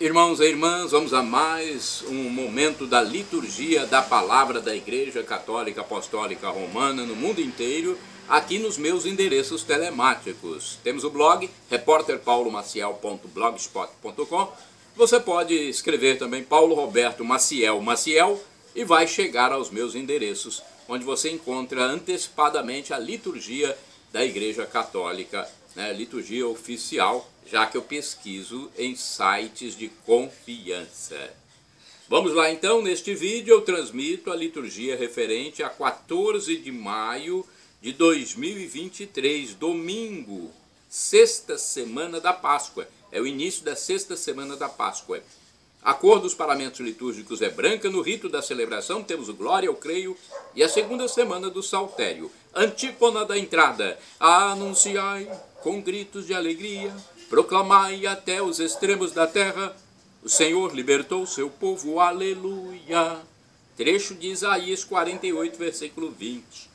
Irmãos e irmãs, vamos a mais um momento da liturgia da palavra da Igreja Católica Apostólica Romana no mundo inteiro, aqui nos meus endereços telemáticos. Temos o blog repórterpaulomaciel.blogspot.com. Você pode escrever também Paulo Roberto Maciel e vai chegar aos meus endereços, onde você encontra antecipadamente a liturgia da Igreja Católica, liturgia oficial, já que eu pesquiso em sites de confiança. Vamos lá então, neste vídeo eu transmito a liturgia referente a 14 de maio de 2023, domingo, sexta semana da Páscoa. É o início da sexta semana da Páscoa. A cor dos paramentos litúrgicos é branca. No rito da celebração temos o Glória, eu creio, e a segunda semana do Saltério. Antífona da entrada: anunciai com gritos de alegria, proclamai até os extremos da terra, o Senhor libertou seu povo, aleluia. Trecho de Isaías 48, versículo 20.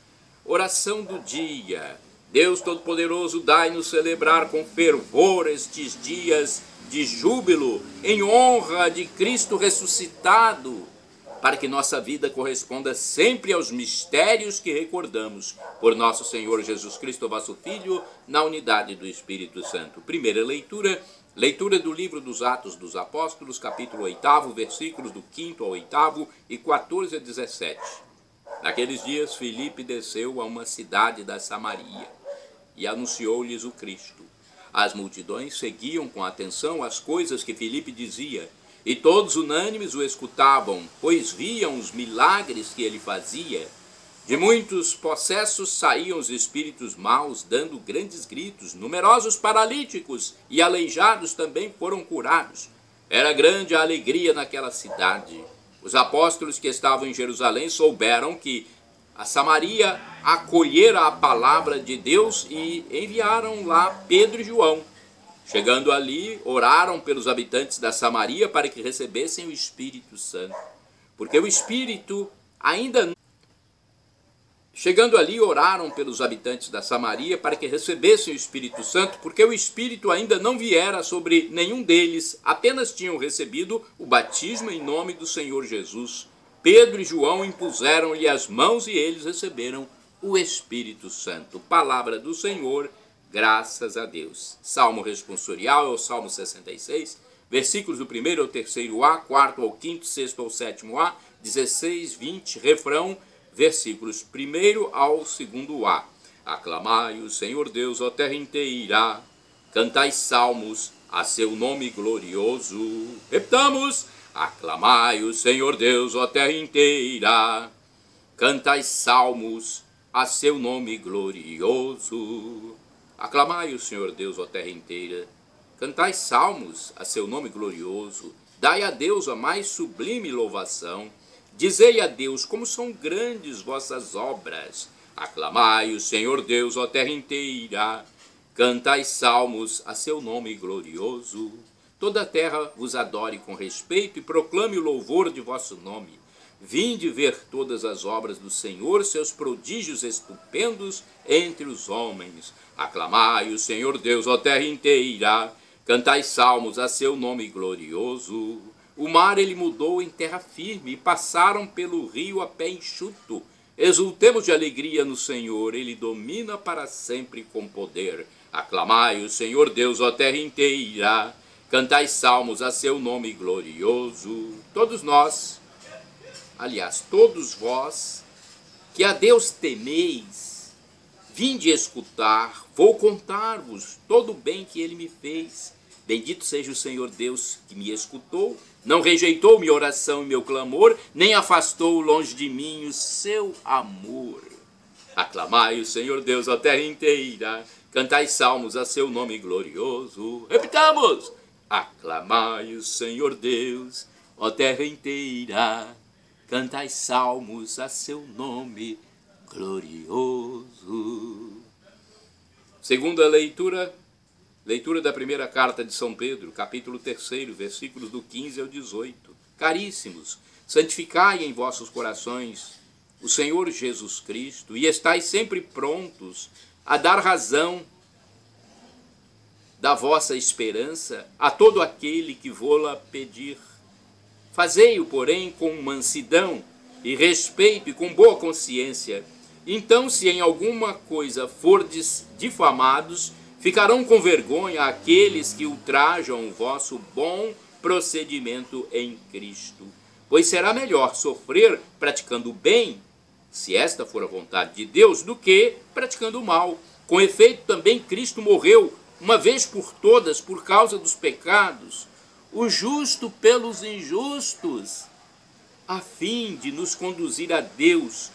Oração do dia: Deus Todo-Poderoso, dai-nos celebrar com fervor estes dias de júbilo, em honra de Cristo ressuscitado, para que nossa vida corresponda sempre aos mistérios que recordamos por nosso Senhor Jesus Cristo, vosso Filho, na unidade do Espírito Santo. Primeira leitura, leitura do livro dos Atos dos Apóstolos, capítulo 8, versículos do 5º ao 8º e 14 a 17. Naqueles dias, Filipe desceu a uma cidade da Samaria e anunciou-lhes o Cristo. As multidões seguiam com atenção as coisas que Filipe dizia, e todos unânimes o escutavam, pois viam os milagres que ele fazia. De muitos possessos saíam os espíritos maus, dando grandes gritos. Numerosos paralíticos e aleijados também foram curados. Era grande a alegria naquela cidade. Os apóstolos que estavam em Jerusalém souberam que a Samaria acolhera a palavra de Deus e enviaram lá Pedro e João. Chegando ali, oraram pelos habitantes da Samaria para que recebessem o Espírito Santo. Porque o Espírito ainda... Chegando ali, oraram pelos habitantes da Samaria para que recebessem o Espírito Santo, porque o Espírito ainda não viera sobre nenhum deles, apenas tinham recebido o batismo em nome do Senhor Jesus. Pedro e João impuseram-lhe as mãos e eles receberam o Espírito Santo. Palavra do Senhor, graças a Deus. Salmo responsorial é o Salmo 66, versículos do 1º ao 3º A, 4º ao 5º, 6º ao 7º A, 16, 20, refrão, versículos 1º ao 2º A. Aclamai o Senhor Deus, ó terra inteira, cantai salmos a seu nome glorioso. Repitamos: aclamai o Senhor Deus, ó terra inteira, cantai salmos a seu nome glorioso. Aclamai o Senhor Deus, ó terra inteira, cantai salmos a seu nome glorioso. Dai a Deus a mais sublime louvação. Dizei a Deus como são grandes vossas obras. Aclamai o Senhor Deus, ó terra inteira, cantai salmos a seu nome glorioso. Toda a terra vos adore com respeito e proclame o louvor de vosso nome. Vinde ver todas as obras do Senhor, seus prodígios estupendos entre os homens. Aclamai o Senhor Deus, ó terra inteira, cantai salmos a seu nome glorioso. O mar ele mudou em terra firme, e passaram pelo rio a pé enxuto. Exultemos de alegria no Senhor, ele domina para sempre com poder. Aclamai o Senhor Deus, ó terra inteira, cantai salmos a seu nome glorioso. Todos nós, aliás, todos vós, que a Deus temeis, vinde escutar, vou contar-vos todo o bem que ele me fez. Bendito seja o Senhor Deus que me escutou, não rejeitou minha oração e meu clamor, nem afastou longe de mim o seu amor. Aclamai o Senhor Deus, ó terra inteira, cantai salmos a seu nome glorioso. Repitamos: aclamai o Senhor Deus, ó terra inteira, cantai salmos a seu nome glorioso. Segunda leitura, leitura da primeira carta de São Pedro, capítulo 3, versículos do 15 ao 18. Caríssimos, santificai em vossos corações o Senhor Jesus Cristo e estais sempre prontos a dar razão da vossa esperança a todo aquele que vô-la pedir. Fazei-o, porém, com mansidão e respeito e com boa consciência. Então, se em alguma coisa fordes difamados, ficarão com vergonha aqueles que ultrajam o vosso bom procedimento em Cristo. Pois será melhor sofrer praticando o bem, se esta for a vontade de Deus, do que praticando o mal. Com efeito, também Cristo morreu uma vez por todas por causa dos pecados, o justo pelos injustos, a fim de nos conduzir a Deus.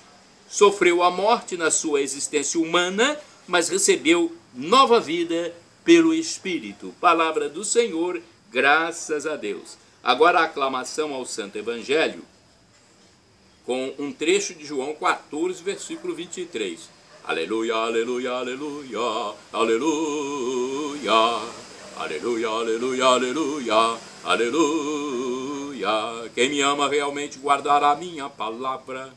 Sofreu a morte na sua existência humana, mas recebeu nova vida pelo Espírito. Palavra do Senhor, graças a Deus. Agora a aclamação ao Santo Evangelho, com um trecho de João 14, versículo 23. Aleluia, aleluia, aleluia, aleluia, aleluia, aleluia, aleluia, aleluia. Quem me ama realmente guardará a minha palavra,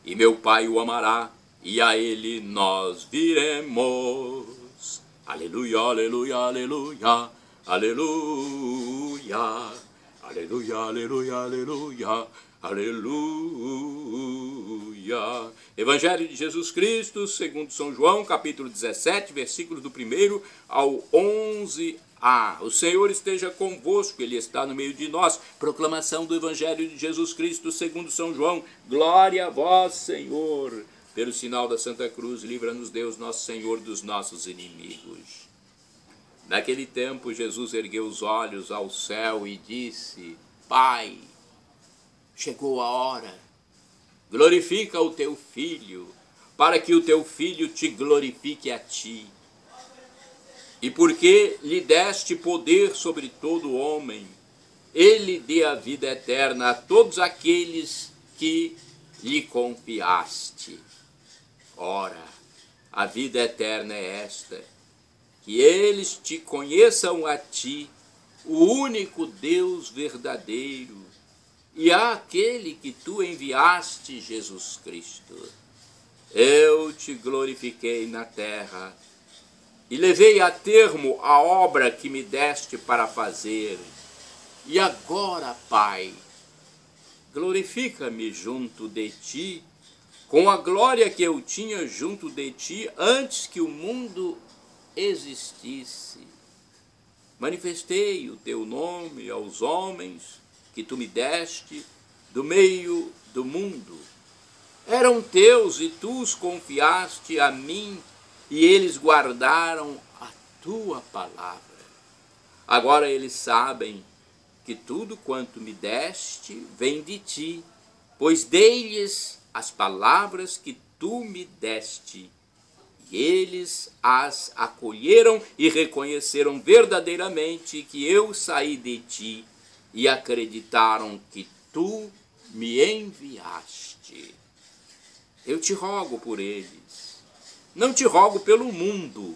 e meu Pai o amará, e a ele nós viremos. Aleluia, aleluia, aleluia, aleluia, aleluia, aleluia, aleluia, aleluia. Evangelho de Jesus Cristo, segundo São João, capítulo 17, versículos do 1 ao 11a. O Senhor esteja convosco, Ele está no meio de nós. Proclamação do Evangelho de Jesus Cristo, segundo São João. Glória a vós, Senhor. Pelo sinal da Santa Cruz, livra-nos Deus, nosso Senhor, dos nossos inimigos. Naquele tempo, Jesus ergueu os olhos ao céu e disse: Pai, chegou a hora. Glorifica o teu Filho, para que o teu Filho te glorifique a ti. E porque lhe deste poder sobre todo homem, ele dê a vida eterna a todos aqueles que lhe confiaste. Ora, a vida eterna é esta, que eles te conheçam a ti, o único Deus verdadeiro, e àquele que tu enviaste, Jesus Cristo. Eu te glorifiquei na terra, e levei a termo a obra que me deste para fazer. E agora, Pai, glorifica-me junto de ti, com a glória que eu tinha junto de ti antes que o mundo existisse. Manifestei o teu nome aos homens que tu me deste do meio do mundo. Eram teus e tu os confiaste a mim, e eles guardaram a tua palavra. Agora eles sabem que tudo quanto me deste vem de ti, pois dei-lhes as palavras que tu me deste, e eles as acolheram e reconheceram verdadeiramente que eu saí de ti, e acreditaram que tu me enviaste. Eu te rogo por eles, não te rogo pelo mundo,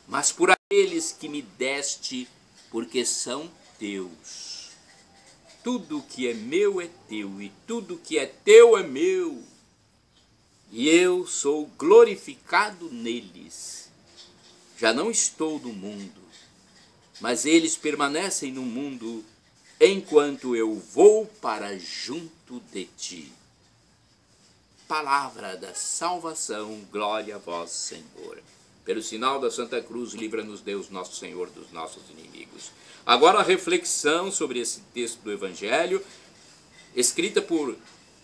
mas por aqueles que me deste, porque são teus. Tudo que é meu é teu, e tudo que é teu é meu, e eu sou glorificado neles. Já não estou no mundo, mas eles permanecem no mundo, enquanto eu vou para junto de ti. Palavra da salvação, glória a vós, Senhor. Pelo sinal da Santa Cruz, livra-nos Deus, nosso Senhor, dos nossos inimigos. Agora a reflexão sobre esse texto do Evangelho, escrita por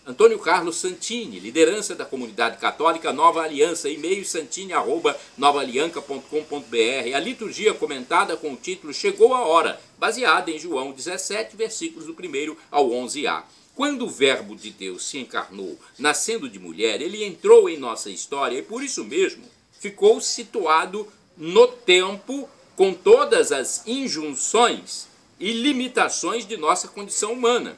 Antônio Carlos Santini, liderança da comunidade católica Nova Aliança, e-mail santini@novaalianca.com.br. A liturgia comentada com o título Chegou a Hora, baseada em João 17, versículos do 1 ao 11a. Quando o Verbo de Deus se encarnou, nascendo de mulher, ele entrou em nossa história e por isso mesmo ficou situado no tempo com todas as injunções e limitações de nossa condição humana,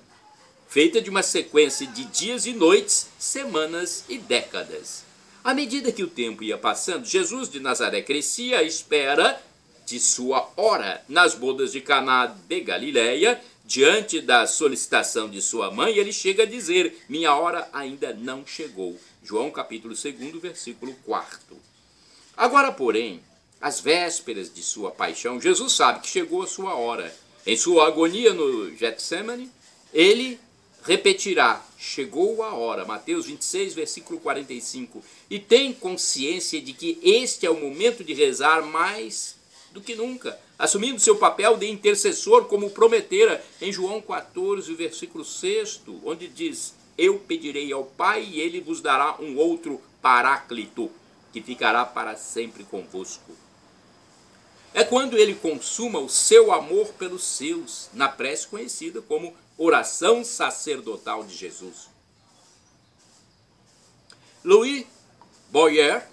feita de uma sequência de dias e noites, semanas e décadas. À medida que o tempo ia passando, Jesus de Nazaré crescia à espera de sua hora. Nas bodas de Caná de Galileia, diante da solicitação de sua mãe, ele chega a dizer: minha hora ainda não chegou. João capítulo 2, versículo 4. Agora, porém, às vésperas de sua paixão, Jesus sabe que chegou a sua hora. Em sua agonia no Getsemane, ele repetirá, chegou a hora, Mateus 26, versículo 45, e tem consciência de que este é o momento de rezar mais do que nunca, assumindo seu papel de intercessor, como prometera em João 14, versículo 6, onde diz, eu pedirei ao Pai e ele vos dará um outro paráclito, que ficará para sempre convosco. É quando ele consuma o seu amor pelos seus, na prece conhecida como oração sacerdotal de Jesus. Louis Boyer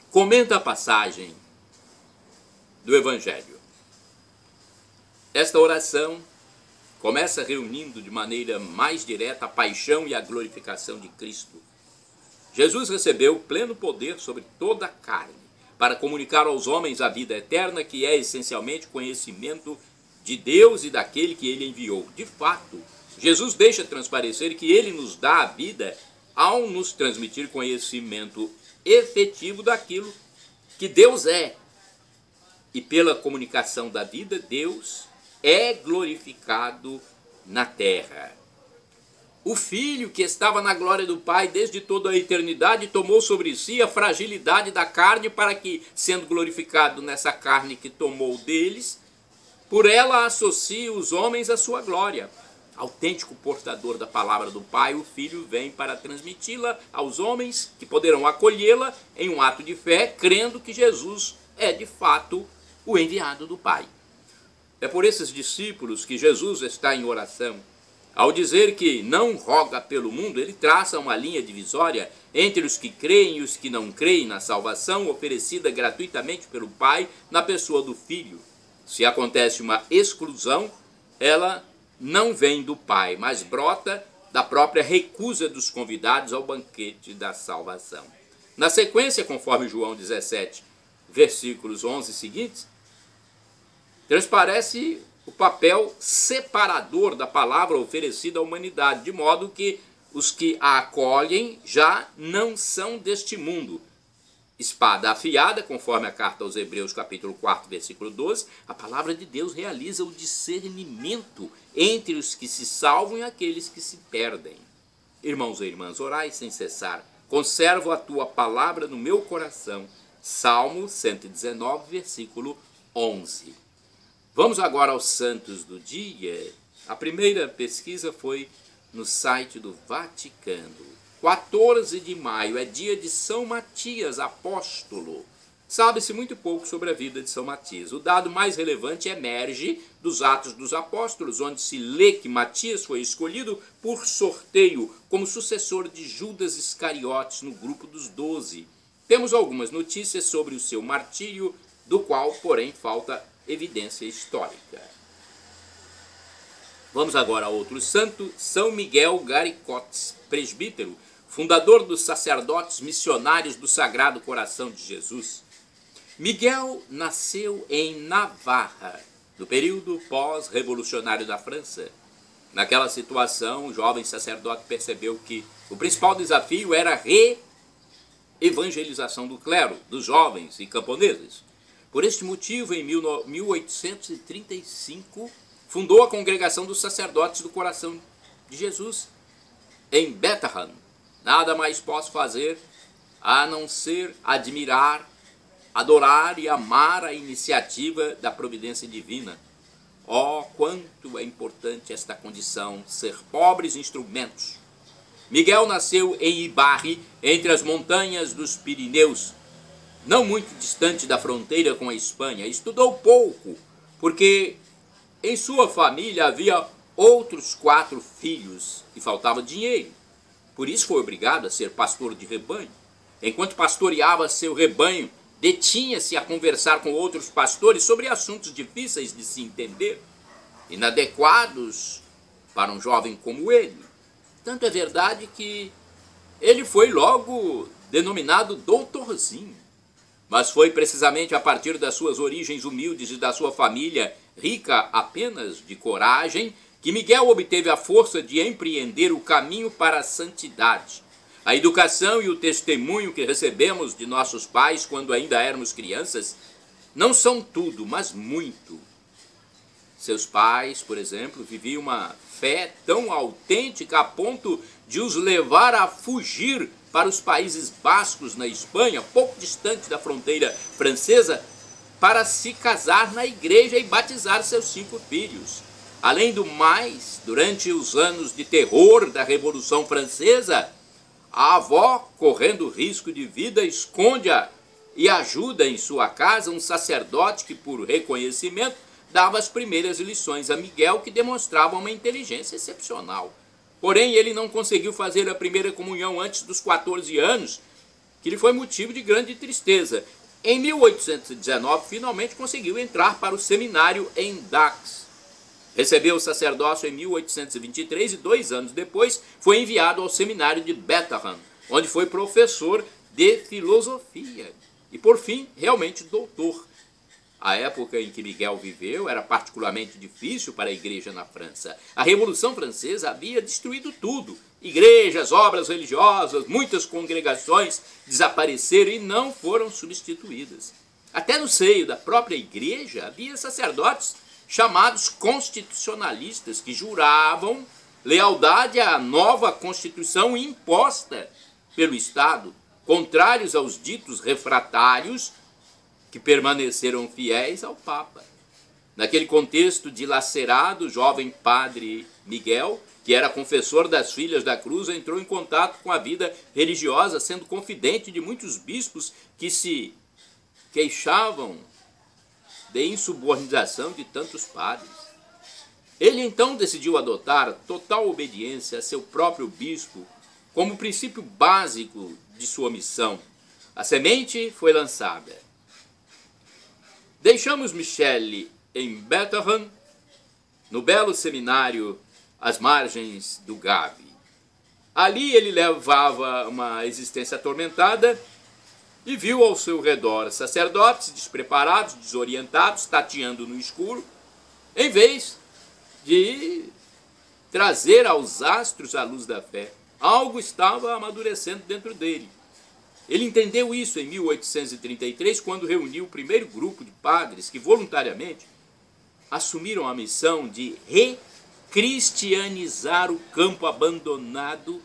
comenta a passagem do Evangelho. Esta oração começa reunindo de maneira mais direta a paixão e a glorificação de Cristo. Jesus recebeu pleno poder sobre toda a carne para comunicar aos homens a vida eterna, que é essencialmente conhecimento de Deus e daquele que ele enviou. De fato, Jesus deixa transparecer que ele nos dá a vida ao nos transmitir conhecimento efetivo daquilo que Deus é. E pela comunicação da vida, Deus é glorificado na terra. O Filho, que estava na glória do Pai desde toda a eternidade, tomou sobre si a fragilidade da carne para que, sendo glorificado nessa carne que tomou deles, por ela associe os homens à sua glória. Autêntico portador da palavra do Pai, o Filho vem para transmiti-la aos homens que poderão acolhê-la em um ato de fé, crendo que Jesus é de fato o enviado do Pai. É por esses discípulos que Jesus está em oração. Ao dizer que não roga pelo mundo, ele traça uma linha divisória entre os que creem e os que não creem na salvação oferecida gratuitamente pelo Pai na pessoa do Filho. Se acontece uma exclusão, ela não vem do Pai, mas brota da própria recusa dos convidados ao banquete da salvação. Na sequência, conforme João 17, versículos 11 seguintes, transparece o papel separador da palavra oferecida à humanidade, de modo que os que a acolhem já não são deste mundo. Espada afiada, conforme a carta aos Hebreus, capítulo 4, versículo 12, a palavra de Deus realiza o discernimento entre os que se salvam e aqueles que se perdem. Irmãos e irmãs, orai sem cessar, conservo a tua palavra no meu coração. Salmo 119, versículo 11. Vamos agora aos santos do dia. A primeira pesquisa foi no site do Vaticano. 14 de maio é dia de São Matias, apóstolo. Sabe-se muito pouco sobre a vida de São Matias. O dado mais relevante emerge dos Atos dos Apóstolos, onde se lê que Matias foi escolhido por sorteio como sucessor de Judas Iscariotes no grupo dos 12. Temos algumas notícias sobre o seu martírio, do qual, porém, falta evidência histórica. Vamos agora a outro santo, São Miguel Garicotes, presbítero, fundador dos sacerdotes missionários do Sagrado Coração de Jesus. Miguel nasceu em Navarra, no período pós-revolucionário da França. Naquela situação, o jovem sacerdote percebeu que o principal desafio era a reevangelização do clero, dos jovens e camponeses. Por este motivo, em 1835, fundou a Congregação dos Sacerdotes do Coração de Jesus, em Bethlehem. Nada mais posso fazer a não ser admirar, adorar e amar a iniciativa da providência divina. Oh, quanto é importante esta condição, ser pobres instrumentos. Miguel nasceu em Ibarre, entre as montanhas dos Pirineus, não muito distante da fronteira com a Espanha. Estudou pouco, porque em sua família havia outros 4 filhos e faltava dinheiro. Por isso foi obrigado a ser pastor de rebanho. Enquanto pastoreava seu rebanho, detinha-se a conversar com outros pastores sobre assuntos difíceis de se entender, inadequados para um jovem como ele. Tanto é verdade que ele foi logo denominado doutorzinho. Mas foi precisamente a partir das suas origens humildes e da sua família, rica apenas de coragem, que Miguel obteve a força de empreender o caminho para a santidade. A educação e o testemunho que recebemos de nossos pais quando ainda éramos crianças não são tudo, mas muito. Seus pais, por exemplo, viviam uma fé tão autêntica a ponto de os levar a fugir para os Países Bascos, na Espanha, pouco distante da fronteira francesa, para se casar na igreja e batizar seus 5 filhos. Além do mais, durante os anos de terror da Revolução Francesa, a avó, correndo risco de vida, esconde-a e ajuda em sua casa um sacerdote que, por reconhecimento, dava as primeiras lições a Miguel, que demonstravam uma inteligência excepcional. Porém, ele não conseguiu fazer a primeira comunhão antes dos 14 anos, que lhe foi motivo de grande tristeza. Em 1819, finalmente conseguiu entrar para o seminário em Dax. Recebeu o sacerdócio em 1823 e 2 anos depois foi enviado ao seminário de Bethlehem, onde foi professor de filosofia e, por fim, realmente doutor. A época em que Miguel viveu era particularmente difícil para a igreja na França. A Revolução Francesa havia destruído tudo. Igrejas, obras religiosas, muitas congregações desapareceram e não foram substituídas. Até no seio da própria igreja havia sacerdotes chamados constitucionalistas, que juravam lealdade à nova Constituição imposta pelo Estado, contrários aos ditos refratários que permaneceram fiéis ao Papa. Naquele contexto dilacerado, o jovem padre Miguel, que era confessor das Filhas da Cruz, entrou em contato com a vida religiosa, sendo confidente de muitos bispos que se queixavam de insubordinação de tantos padres. Ele então decidiu adotar total obediência a seu próprio bispo como princípio básico de sua missão. A semente foi lançada. Deixamos Michele em Bethlehem, no belo seminário às margens do Gave. Ali ele levava uma existência atormentada e viu ao seu redor sacerdotes despreparados, desorientados, tateando no escuro, em vez de trazer aos astros a luz da fé. Algo estava amadurecendo dentro dele. Ele entendeu isso em 1833, quando reuniu o primeiro grupo de padres que voluntariamente assumiram a missão de recristianizar o campo abandonado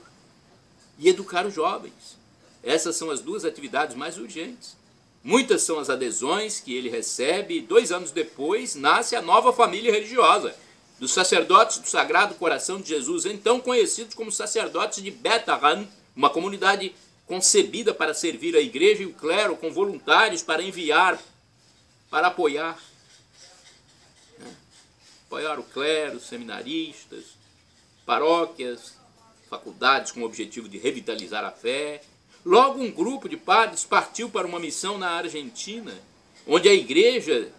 e educar os jovens. Essas são as 2 atividades mais urgentes. Muitas são as adesões que ele recebe e 2 anos depois nasce a nova família religiosa dos sacerdotes do Sagrado Coração de Jesus, então conhecidos como sacerdotes de Bethlehem, uma comunidade concebida para servir a igreja e o clero, com voluntários para enviar, para apoiar. Apoiar o clero, seminaristas, paróquias, faculdades com o objetivo de revitalizar a fé. Logo um grupo de padres partiu para uma missão na Argentina, onde a igreja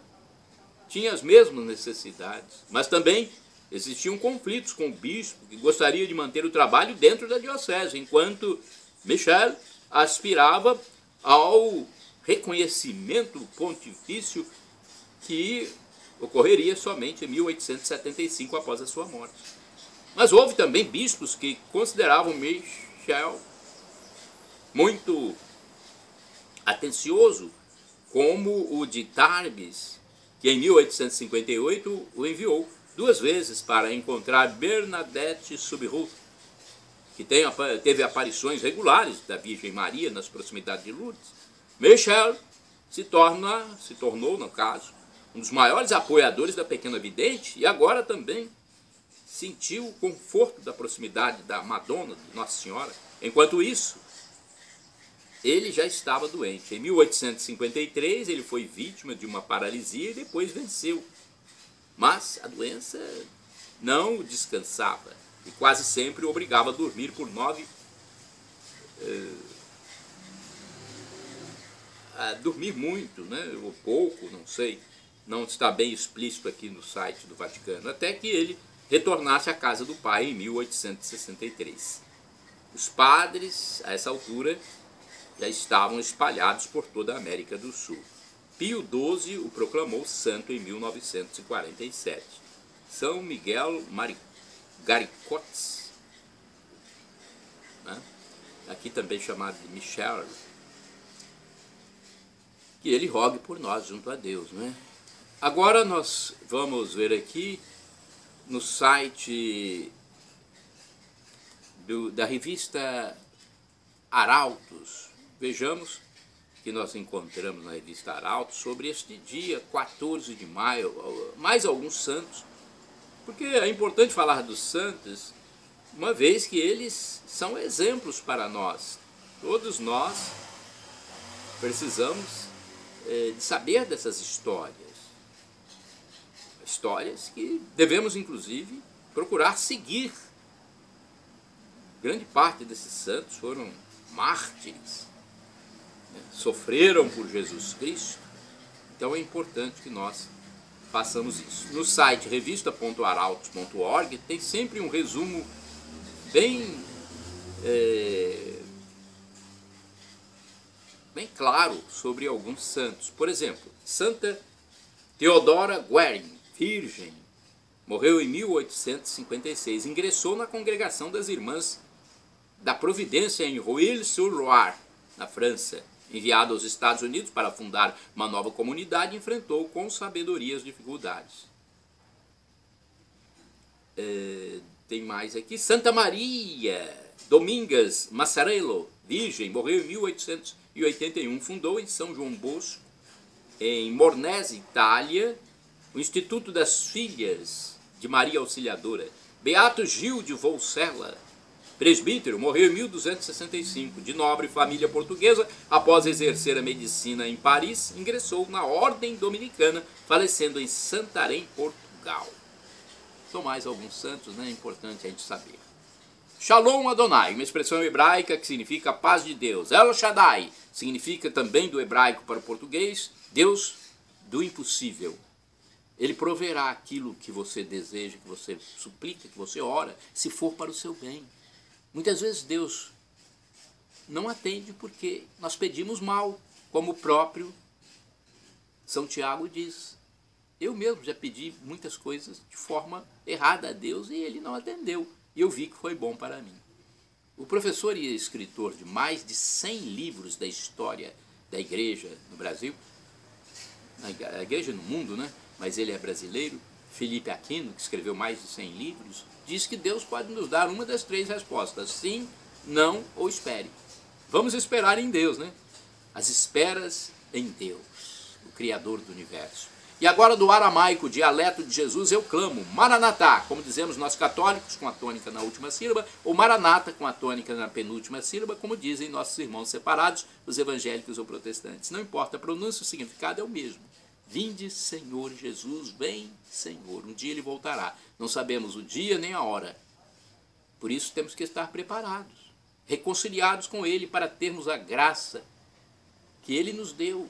tinha as mesmas necessidades, mas também existiam conflitos com o bispo, que gostaria de manter o trabalho dentro da diocese, enquanto Michel aspirava ao reconhecimento pontifício que ocorreria somente em 1875, após a sua morte. Mas houve também bispos que consideravam Michel muito atencioso, como o de Tarbes, que em 1858 o enviou 2 vezes para encontrar Bernadette Soubirous, que teve aparições regulares da Virgem Maria nas proximidades de Lourdes. Michel se tornou, no caso, um dos maiores apoiadores da pequena vidente e agora também sentiu o conforto da proximidade da Madonna, de Nossa Senhora. Enquanto isso, ele já estava doente. Em 1853, ele foi vítima de uma paralisia e depois venceu. Mas a doença não o descansava e quase sempre o obrigava a dormir por 9 a dormir muito, né? Ou pouco, não sei. Não está bem explícito aqui no site do Vaticano. Até que ele retornasse à casa do pai em 1863. Os padres, a essa altura, já estavam espalhados por toda a América do Sul. Pio XII o proclamou santo em 1947. São Miguel Garicotes, né? aqui também chamado de Michel, que ele rogue por nós junto a Deus, né? Agora nós vamos ver aqui no site da revista Arautos. Vejamos que nós encontramos na revista Arautos sobre este dia 14 de maio, mais alguns santos, porque é importante falar dos santos, uma vez que eles são exemplos para nós. Todos nós precisamos de saber dessas histórias. Histórias que devemos, inclusive, procurar seguir. Grande parte desses santos foram mártires, né? Sofreram por Jesus Cristo. Então é importante que nós façamos isso. No site revista.arautos.org tem sempre um resumo bem claro sobre alguns santos. Por exemplo, Santa Teodora Guerin, virgem, morreu em 1856. Ingressou na congregação das Irmãs da Providência em Rueil-sur-Loire, na França. Enviado aos Estados Unidos para fundar uma nova comunidade, enfrentou com sabedoria as dificuldades. Tem mais aqui. Santa Maria Domingas Massarello, virgem, morreu em 1881. Fundou em São João Bosco, em Mornese, Itália, o Instituto das Filhas de Maria Auxiliadora. Beato Gil de Volcella, presbítero, morreu em 1265. De nobre família portuguesa, após exercer a medicina em Paris, ingressou na Ordem Dominicana, falecendo em Santarém, Portugal. São mais alguns santos, né? É importante a gente saber. Shalom Adonai, uma expressão hebraica que significa paz de Deus. El Shaddai significa também do hebraico para o português, Deus do impossível. Ele proverá aquilo que você deseja, que você suplica, que você ora, se for para o seu bem. Muitas vezes Deus não atende porque nós pedimos mal, como o próprio São Tiago diz. Eu mesmo já pedi muitas coisas de forma errada a Deus e ele não atendeu. E eu vi que foi bom para mim. O professor e escritor de mais de 100 livros da história da igreja no Brasil, a igreja no mundo, né? Mas ele é brasileiro, Felipe Aquino, que escreveu mais de 100 livros, diz que Deus pode nos dar uma das três respostas: sim, não ou espere. Vamos esperar em Deus, né? As esperas em Deus, o Criador do universo. E agora do aramaico, dialeto de Jesus, eu clamo, Maranatá, como dizemos nós católicos, com a tônica na última sílaba, ou Maranata, com a tônica na penúltima sílaba, como dizem nossos irmãos separados, os evangélicos ou protestantes. Não importa a pronúncia, o significado é o mesmo. Vinde, Senhor Jesus, vem, Senhor. Um dia ele voltará. Não sabemos o dia nem a hora. Por isso temos que estar preparados, reconciliados com ele, para termos a graça que ele nos deu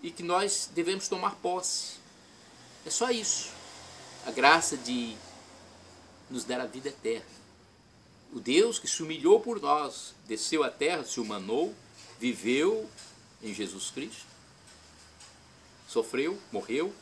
e que nós devemos tomar posse. É só isso. A graça de nos dar a vida eterna. O Deus que se humilhou por nós, desceu à terra, se humanou, viveu em Jesus Cristo, sofreu, morreu,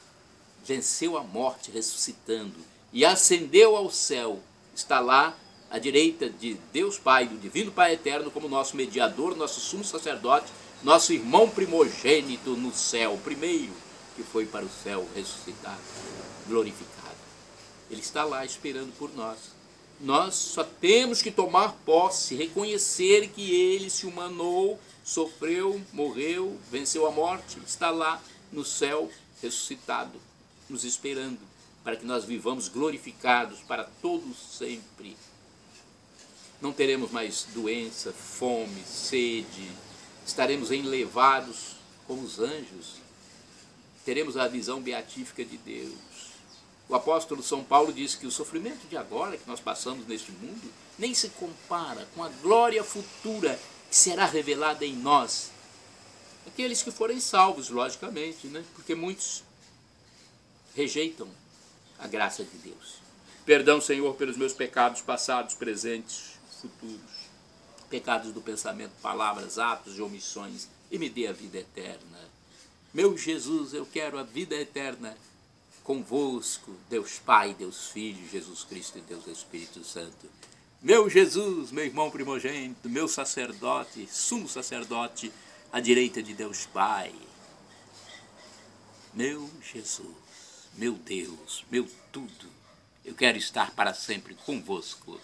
venceu a morte ressuscitando e ascendeu ao céu. Está lá à direita de Deus Pai, do Divino Pai Eterno, como nosso mediador, nosso sumo sacerdote, nosso irmão primogênito no céu, o primeiro que foi para o céu ressuscitado, glorificado. Ele está lá esperando por nós. Nós só temos que tomar posse, reconhecer que ele se humanou, sofreu, morreu, venceu a morte, está lá no céu ressuscitado, nos esperando, para que nós vivamos glorificados para todos sempre. Não teremos mais doença, fome, sede, estaremos enlevados como os anjos, teremos a visão beatífica de Deus. O apóstolo São Paulo diz que o sofrimento de agora que nós passamos neste mundo nem se compara com a glória futura que será revelada em nós. Aqueles que forem salvos, logicamente, né? Porque muitos rejeitam a graça de Deus. Perdão, Senhor, pelos meus pecados passados, presentes, futuros, pecados do pensamento, palavras, atos e omissões, e me dê a vida eterna. Meu Jesus, eu quero a vida eterna convosco, Deus Pai, Deus Filho, Jesus Cristo e Deus Espírito Santo. meu Jesus, meu irmão primogênito, meu sacerdote, sumo sacerdote, à direita de Deus Pai. Meu Jesus, meu Deus, meu tudo, eu quero estar para sempre convosco.